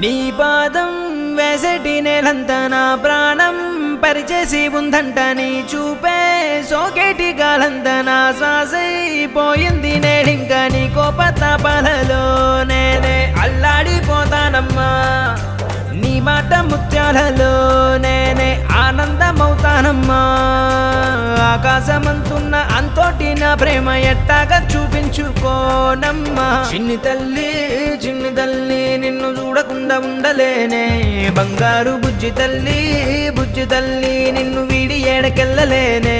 నీ పాదం వేసటి నేలంతా నా ప్రాణం పరిచేసి ఉందంట నీ చూపే సోకేటి గాలంతా నా శ్వాసైపోయింది నేడింకా నీ కోపతాపాలలో నేనే అల్లాడిపోతానమ్మా నీ మాట ముత్యాలలో నేనే ఆనందమవుతానమ్మా ఆకాశమంతున్న అంతోటి నా ప్రేమ ఎట్టాగా చూపించుకోనమ్మా చిన్ని తల్లి నిన్ను చూడకుండా ఉండలేనే బంగారు బుజ్జి తల్లి నిన్ను వీడి ఏడకెళ్ళలేనే